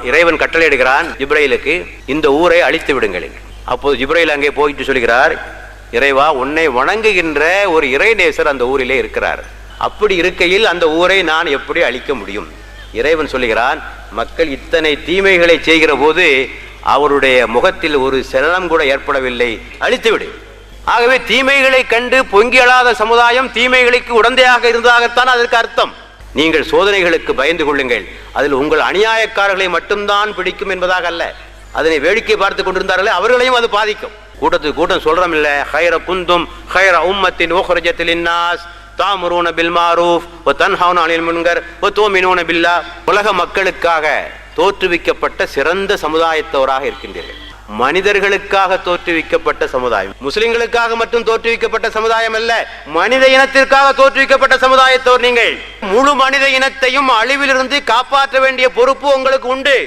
இறைவன் கட்டளையிடுகிறான் ஜிப்ரைலுக்கு, இந்த ஊரை அழித்து விடுங்கள். அப்போது ஜிப்ரைல் அங்கே போயிட்டு சொல்கிறார், இறைவா, உன்னை வணங்குகின்ற ஒரு இறைநேசர் அந்த ஊரிலே இருக்கிறார். அப்படி இருக்கையில் அந்த ஊரை நான் எப்படி அழிக்க முடியும்? இறைவன் சொல்லுகிறான், மக்கள் இத்தனை தீமைகளை செய்கிற போது அவருடைய முகத்தில் ஒரு சலனம் கூட ஏற்படவில்லை, அழித்துவிடு. ஆகவே தீமைகளை கண்டு பொங்கி எழாத சமுதாயம் தீமைகளுக்கு உடந்தையாக இருந்ததாகத்தான் அதற்கு அர்த்தம். நீங்கள் சோதனைகளுக்கு பயந்து கொள்ளுங்கள், அதில் உங்கள் அநியாயக்காரர்களை மட்டும்தான் பிடிக்கும் என்பதாக அல்ல. அதனை வேடிக்கை பார்த்து கொண்டிருந்தார்களே அவர்களையும் அது பாதிக்கும். கூட்டத்துக்கு கூட்டம் சொல்றோம் இல்ல, ஹைர குந்தும் ஹைர உம்மத்தின் உஹ்ரஜத் லின்னாஸ் தாமுரூன பில் மாரூஃப் வ தன்ஹவுன அனில் முன்கர் வ துமினூன பில்லாஹ். உலக மக்களுக்காக தோற்றுவிக்கப்பட்ட சிறந்த சமுதாயத்தவராக இருக்கின்றீர்கள். மனிதர்களுக்காக தோற்றுவிக்கப்பட்ட சமுதாயம், முஸ்லிம்களுக்காக மட்டும் தோற்றுவிக்கப்பட்ட சமுதாயம் அல்ல, மனித இனத்திற்காக தோற்றுவிக்கப்பட்ட சமுதாயத்தோர் நீங்கள். முழு மனித இனத்தையும் அழிவிலிருந்து காப்பாற்ற வேண்டிய பொறுப்பு உங்களுக்கு உண்டு.